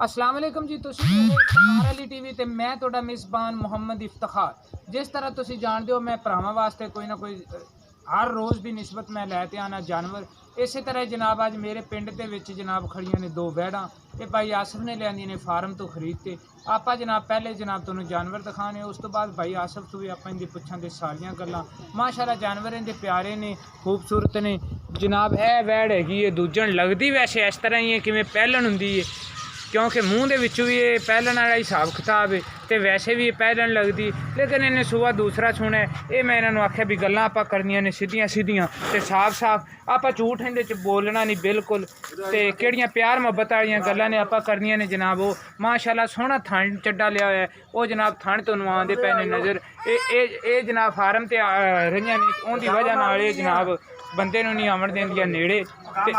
अस्सलाम वालेकुम जी। इफ्तार अली टीवी ते मैं तुहाडा मेज़बान मुहम्मद इफ्तार। जिस तरह तुसी जानते हो मैं भरावां वास्ते कोई ना कोई हर रोज़ भी निस्बत मैं लैके आना जानवर। इस तरह जनाब अज मेरे पिंड दे विच जनाब खड़ियां ने दो वैड़ां। ये भाई आसिफ ने लियांदियां ने फार्म तो खरीद के। आपां जनाब पहले जनाब तुहानूं जानवर दिखाने, उस तो बाद भाई आसिफ तो भी आपां इहदी पुछांगे सारियां गल्लां। माशाअल्लाह जानवर इहदे प्यारे ने, खूबसूरत ने जनाब। ए वैड़ हैगी है दूजण लगदी वैसे इस तरह ही है किवें पहलण हुंदी है, क्योंकि मूँह दे विचों भी ये पहलण वाला हिसाब किताब है तो वैसे भी ये पहलण लगती। लेकिन इन्हें सुबह दूसरा सुना है। ये मैं इन्होंने आख्या भी गल्लां आपां करनियां ने सीधियां सीधियां ते साफ साफ, आपां झूठ इहदे च बोलना नहीं बिल्कुल। ते केड़ियां प्यार मुहब्बत वालियां गल्लां ने आपां करनियां ने जनाब। वो माशाअल्लाह सोहना थण चड्डा लिया होया है। वो जनाब थण तुहानूं आंदे पए ने नज़र। ये जनाब फार्म ते रहियां ने, उहदी वजह नाल ये जनाब बंदे नूं नहीं आवण देंदियां नेड़े। ते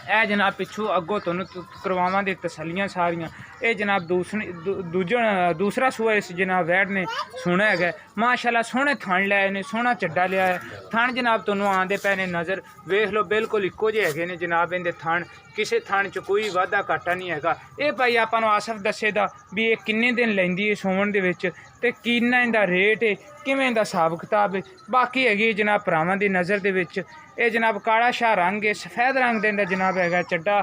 ए जनाब पिछू अगों तुहानूं करवावां दे तसल्लियां सारियां। ये जनाब दूसरा सूआ इस जनाब वैड़ ने सुना है। माशाअल्लाह सोहने थण लिया ने, सोहना चड्डा लिया है। थण जनाब तुहानूं आंदे पए ने नज़र। वेख लो बिल्कुल इक्को जे हैगे ने जनाब इहदे थण। किसी थण च कोई वाधा घाटा नहीं हैगा। ये भाई आपां नूं आसिफ दस्से दा भी ये किन्ने दिन लैंदी है सोवन दे विच ते किन्ना इहदा रेट है, किवें इहदा हिसाब किताब है। बाकी हैगी जनाब भरावां दी नज़र दे विच। ये जनाब काला शाह रंग है, सफ़ेद रंग दे जनाब हैगा चड्डा।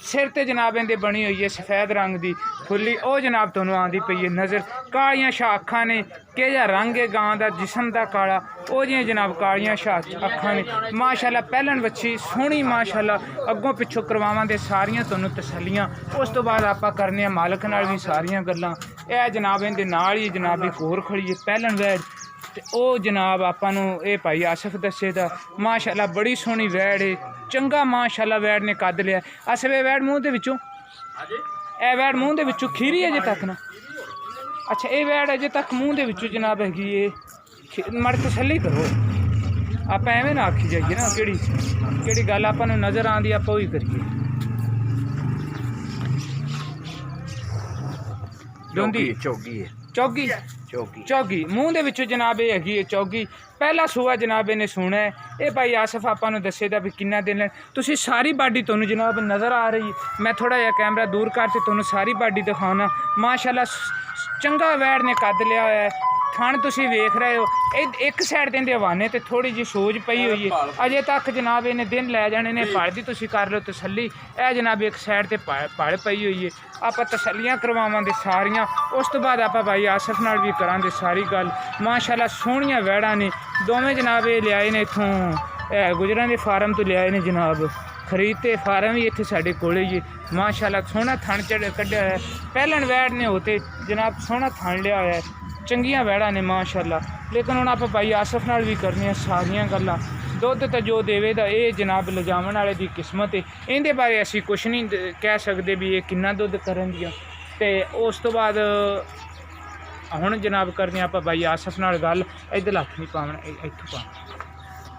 सिर ते जनाब इहदे बनी हुई है सफ़ेद रंग दी फुल्ली। ओ जनाब तुहानूं आंदी पई है नज़र। कालियां शाह अखां ने, केहा रंग है गां दा, जिसम दा काला। ओ जियां जनाब कालियां शाह अखां ने। माशाअल्लाह पहलण बच्ची सोहनी माशाअल्लाह। अगों पिछों करवावां दे सारियां तुहानूं तसल्लियां। उस तो बाद आपां करने मालक नाल भी सारियां गल्लां। ए जनाब इहदे नाल ही जनाब एक होर खड़ी है पहलण वैड़। ते ओ जनाब आपां नूं ये भाई आसिफ दस्से दा माशाअल्लाह बड़ी सोहनी वैड़ है। चंगा माशाअल्लाह वैड़ ने कद लिया। आसिफ ये वैड़ मूँह दे विचों, ए वैड़ मूँह दे विचों खीरी अजे तक ना? अच्छा ये वैड़ अजे तक मूँह दे विचों जनाब हैगी ये। मड़ तसल्ली करो, आपां एवें ना आखी जाइए ना केड़ी गल आपां नूं नज़र आंदी आपां ओही करिए। जोंदी चौगी है, चौगी चौगी मूँह दे विचों जनाब ये हैगी है चौगी। पहला सूआ जनाब इन्हें सुना है। ये भाई आसिफ आपां नूं दस्से दा भी किन्ना दिन लैन। तुसीं सारी बाडी तुहानूं जनाब नज़र आ रही है। मैं थोड़ा जिहा कैमरा दूर करके तुहानूं सारी बाडी दिखाना। माशाअल्लाह चंगा वैड़ ने कद लिया होया है। थण तुसीं वेख रहे हो। एक साइड ते इहदे हवाने ते थोड़ी जी सोज पई हुई है। अजे तक जनाब इन्हें दिन लै जाने ने। पड़ दी तुसीं कर लो तसल्ली। ए जनाब एक साइड ते पड़ पई हुई है। आपां तसल्लियां करवावां दे सारियां। उस तो बाद आपां भाई आसिफ नाल भी करांगे सारी गल। माशाअल्लाह सोहणियां वैड़ां ने दोवें जनाब। ये लियाए ने इत्थों गुजरां दे फार्म तो लियाए ने जनाब। खरीद ते फार्म भी इत्थे साडे कोले ही है। माशाअल्लाह सोहना थण चढ़ कड्ढिया है। पहलण वैड़ ने होते जनाब सोहना थण लिया होया है। चंगियां वैड़ां ने माशाअल्लाह। लेकिन हुण आपां भाई आसिफ नाल भी करनियां सारियां गल्लां। दुध तो जो देवे दा ये जनाब लिजावन वाले दी किस्मत है। इहदे बारे असीं कुछ नहीं कह सकते भी ये किन्ना दुध करन दियां। ते उस तो बाद हुण जनाब करने आपां भाई आसिफ नाल गल। इधर हत्थ नहीं पावना, इत्थों पा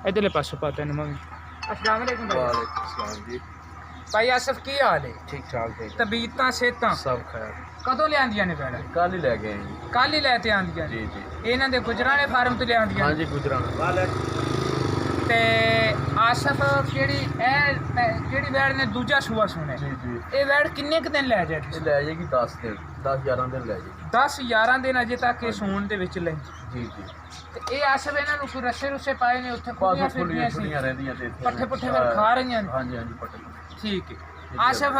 इधरले पासों पा तैनूं मैं। अस्सलाम वालेकुम भाई। भाई आसिफ की हाल है? ठीक ठाक है, तबीयतां सेहतां सब खैर। कदों लियांदियां ने वैड़ां? कल ही ले गए जी। कल ही लैते आंदियां जी जी। इन्हां दे गुजरां ने फार्म तो लियांदियां? हाँ जी गुजरां। ते आसिफ केड़ी वैड़ ने दूजा सूआ सुने? जी जी। ये वैड़ किन्ने क दिन लै जाएगी? ये ले जाएगी 10 दिन, 10-11 दिन ले जाएगी। 10-11 दिन अजे तक ये सून दे विच लैंदी। जी जी। ते ये आसिफ इन्हां नूं कोई रस्से रुस्से पाए ने उत्थे खुलियां फिरदियां सी? खुलियां रहंदियां ते पट्ठे पुट्ठे फिर खा रहीआं ने? हाँ जी हाँ जी पट्ठे। ठीक है। आसिफ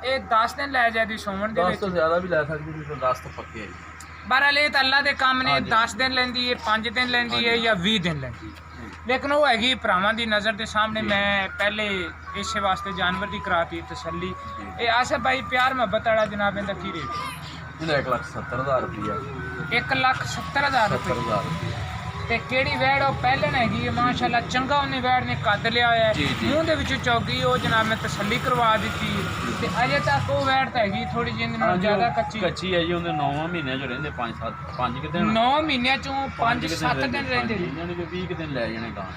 ये 10 दिन लै जाएगी सून दे 10 विच? तो ज़्यादा भी ले सकती थी, तो 10 तो पक्के है जी। बहरहाल ये तो अल्लाह के काम ने। हाँ जी। 10 दिन लैंदी है, 5 दिन लैंदी है या 20 दिन लैंदी है। लेकिन वो हैगी भरावां दी नज़र के सामने। मैं पहले इस वास्ते जानवर की कराती तसल्ली। ये आसिफ भाई प्यार मुहब्बत वाला जनाब इनका की रेट? इन्हें 1,70,000 रुपया। 1,70,000 रुपये। 70,000 रुपया। ते केड़ी वैड़ वो पहलण हैगी है माशाअल्लाह। चंगा उन्हें वैड़ ने कद लिया होया है। जी, जी। मूँह दे विचों चौगी वो जनाब मैं तसल्ली करवा दी। ते अजे तक वो वैड़ तो हैगी थोड़ी जी हाँ जी, ज़्यादा कच्ची कच्ची है जी। उन्हें 9 महीने जो रहंदे 5 दिन 9 महीनों चों 5-7 दिन रहिंदे ने। यानी कि 20 दिन ले जाने गां।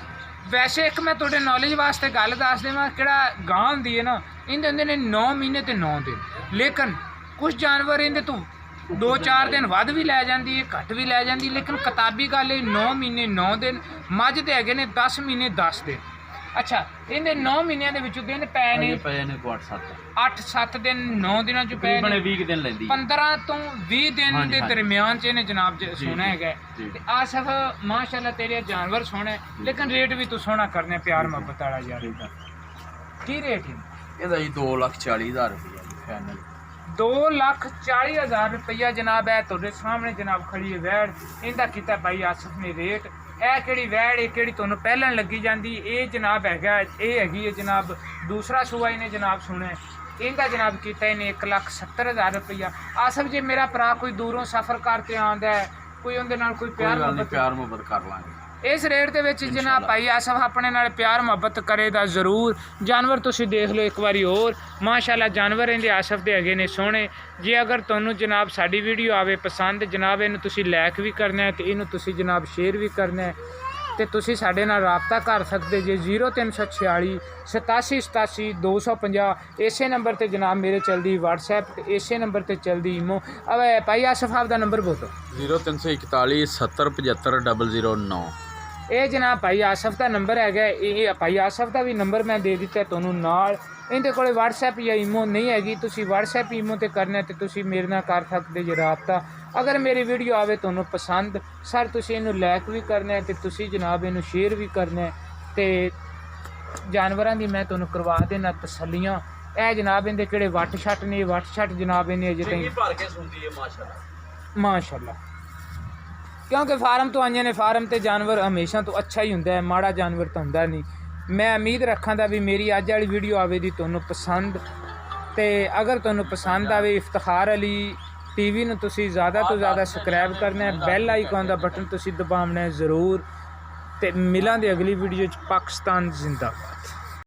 वैसे एक मैं थोड़े नॉलेज वास्ते गल दस देवां। किहड़ा गां हुंदी है ना, इहदे हुंदे ने 9 महीने ते 9 दिन। लेकिन कुछ जानवर इहदे तो 2-4 दिन वध भी लै जांदी है, घट भी लै जांदी। लेकिन किताबी गल 9 महीने 9 दिन। मझ ते हैगे ने 10 महीने 10 दिन। ਅੱਛਾ ਇਹਦੇ 9 ਮਹੀਨਿਆਂ ਦੇ ਵਿੱਚੋਂ ਦਿਨ ਪਏ ਨੇ ਪਏ ਨੇ ਕੋ 8-7 8-7 ਦਿਨ 9 ਦਿਨਾਂ ਚ ਪਏ ਤਕਰੀਬਨ ਨੇ 20 ਦਿਨ ਲੈਂਦੀ 15 ਤੋਂ 20 ਦਿਨ ਹਾਂਜੀ, ਦੇ ਹਾਂਜੀ। ਦਰਮਿਆਨ ਚ ਇਹਨੇ ਜਨਾਬ ਜੀ, ਸੋਹਣਾ ਹੈਗਾ ਜੀ। ਤੇ ਆਸਫ ਮਾਸ਼ਾਅੱਲਾ ਤੇਰੇ ਜਾਨਵਰ ਸੋਹਣਾ ਹੈ, ਲੇਕਿਨ ਰੇਟ ਵੀ ਤੂੰ ਸੋਹਣਾ ਕਰਨੇ ਪਿਆਰ ਮੁਹੱਬਤ ਵਾਲਾ ਯਾਰ ਇਹਦਾ ਕੀ ਰੇਟ ਹੈ ਇਹਦਾ ਜੀ 2,40,000 ਰੁਪਏ ਜੀ ਫਾਈਨਲ 2,40,000 ਰੁਪਇਆ ਜਨਾਬ ਹੈ ਤੁਹਾਡੇ ਸਾਹਮਣੇ ਜਨਾਬ ਖੜੀ ਹੈ ਵੈੜ ਇਹਦਾ ਕੀਤਾ ਭਾਈ ਆਸਫ ਨੇ ਰੇਟ ਇਹ ਕਿਹੜੀ ਵੈੜ ਇਹ ਕਿਹੜੀ ਤੁਹਾਨੂੰ ਪਹਿਲਾਂ ਲੱਗੀ ਜਾਂਦੀ ਇਹ ਜਨਾਬ ਹੈਗਾ ਇਹ ਹੈਗੀ ਹੈ ਜਨਾਬ ਦੂਸਰਾ ਸੂਆ ਇਹਨੇ ਜਨਾਬ ਸੁਣਿਆ ਇਹਦਾ ਜਨਾਬ ਕੀਤਾ ਇਹਨੇ 1,70,000 ਰੁਪਇਆ ਆਸਫ ਜੇ ਮੇਰਾ ਭਰਾ ਕੋਈ ਦੂਰੋਂ ਸਫ਼ਰ ਕਰਕੇ ਆਉਂਦਾ ਹੈ ਕੋਈ ਉਹਦੇ ਨਾਲ ਕੋਈ ਪਿਆਰ ਮੁਹੱਬਤ ਪਿਆਰ ਮੁਹੱਬਤ ਕਰ ਲਾਂਗੇ ਇਸ ਰੇਟ ਦੇ ਵਿੱਚ ਜਨਾਬ ਭਾਈ ਆਸਫ ਆਪਣੇ ਨਾਲ ਪਿਆਰ ਮੁਹੱਬਤ ਕਰੇਗਾ ਜ਼ਰੂਰ ਜਾਨਵਰ ਤੁਸੀਂ ਦੇਖ ਲਓ ਇੱਕ ਵਾਰੀ ਹੋਰ ਮਾਸ਼ਾਅੱਲਾ ਜਾਨਵਰ ਇਹਦੇ ਆਸਫ ਦੇ ਹੈਗੇ ਨੇ ਸੋਹਣੇ ਜੇ ਅਗਰ ਤੁਹਾਨੂੰ ਜਨਾਬ ਸਾਡੀ ਵੀਡੀਓ ਆਵੇ ਪਸੰਦ ਜਨਾਬ ਇਹਨੂੰ ਤੁਸੀਂ ਲਾਈਕ ਵੀ ਕਰਨਾ ਹੈ ਤੇ ਇਹਨੂੰ ਤੁਸੀਂ ਜਨਾਬ ਸ਼ੇਅਰ ਵੀ ਕਰਨਾ ਹੈ ਤੇ ਤੁਸੀਂ ਸਾਡੇ ਨਾਲ ਰਾਬਤਾ ਕਰ ਸਕਦੇ ਜੇ 0346 8787 250 ਇਸੇ ਨੰਬਰ ਤੇ ਜਨਾਬ ਮੇਰੇ ਚਲਦੀ WhatsApp ਤੇ ਇਸੇ ਨੰਬਰ ਤੇ ਚਲਦੀ ਈਮੋ ਅਵੇ ਭਾਈ ਆਸਫ ਆਪ ਦਾ ਨੰਬਰ ਬੋਲੋ 0341 7075 009 ਇਹ ਜਨਾਬ ਭਾਈ ਆਸਫ ਦਾ ਨੰਬਰ ਹੈਗਾ ਇਹ ਭਾਈ ਆਸਫ ਦਾ ਵੀ ਨੰਬਰ ਮੈਂ ਦੇ ਦਿੱਤਾ ਤੁਹਾਨੂੰ ਨਾਲ ਇਹਦੇ ਕੋਲੇ WhatsApp ਜਾਂ ਈਮੋ ਨਹੀਂ ਹੈਗੀ ਤੁਸੀਂ WhatsApp ਈਮੋ ਤੇ ਕਰਨਾ ਤੇ ਤੁਸੀਂ ਮੇਰੇ ਨਾਲ ਕਰ ਸਕਦੇ ਜੇ ਰਾਬਤਾ ਅਗਰ ਮੇਰੀ ਵੀਡੀਓ ਆਵੇ ਤੁਹਾਨੂੰ ਪਸੰਦ ਸਰ ਤੁਸੀਂ ਇਹਨੂੰ ਲਾਈਕ ਵੀ ਕਰਨਾ ਹੈ ਤੇ ਤੁਸੀਂ ਜਨਾਬ ਇਹਨੂੰ ਸ਼ੇਅਰ ਵੀ ਕਰਨਾ ਹੈ ਤੇ ਜਾਨਵਰਾਂ ਦੀ ਮੈਂ ਤੁਹਾਨੂੰ ਕਰਵਾ ਦੇਣਾ ਤਸੱਲੀਆਂ ਇਹ ਜਨਾਬ ਇਹਦੇ ਕਿਹੜੇ ਵੱਟ ਛੱਟ ਨੇ ਵੱਟ ਛੱਟ ਜਨਾਬ ਇਹਨੇ ਅਜੇ ਤਾਈਂ ਭਰ ਕੇ ਸੁਣਦੀ ਹੈ ਮਾਸ਼ਾਅੱਲਾ ਮਾਸ਼ਾਅੱਲਾ ਕਿਉਂਕਿ ਫਾਰਮ ਤੋਂ ਆਈਆਂ ਨੇ ਫਾਰਮ ਤੇ ਜਾਨਵਰ ਹਮੇਸ਼ਾ ਤੋਂ ਅੱਛਾ ਹੀ ਹੁੰਦਾ ਹੈ ਮਾੜਾ ਜਾਨਵਰ ਤਾਂ ਹੁੰਦਾ ਨਹੀਂ ਮੈਂ ਉਮੀਦ ਰੱਖਾਂ ਦਾ ਵੀ ਮੇਰੀ ਅੱਜ ਵਾਲੀ ਵੀਡੀਓ ਆਵੇ ਦੀ ਤੁਹਾਨੂੰ ਪਸੰਦ ਤੇ ਅਗਰ ਤੁਹਾਨੂੰ ਪਸੰਦ ਆਵੇ ਇਫਤਖਾਰ ਅਲੀ ਟੀਵੀ ਨੂੰ ਤੁਸੀਂ ਜ਼ਿਆਦਾ ਤੋਂ ਜ਼ਿਆਦਾ ਸਬਸਕ੍ਰਾਈਬ ਕਰਨਾ ਹੈ ਬੈਲ ਆਈਕਨ ਦਾ ਬਟਨ ਤੁਸੀਂ ਦਬਾਉਣਾ ਹੈ ਜ਼ਰੂਰ ਤੇ ਮਿਲਾਂਗੇ ਅਗਲੀ ਵੀਡੀਓ 'ਚ ਪਾਕਿਸਤਾਨ ਜ਼ਿੰਦਾਬਾਦ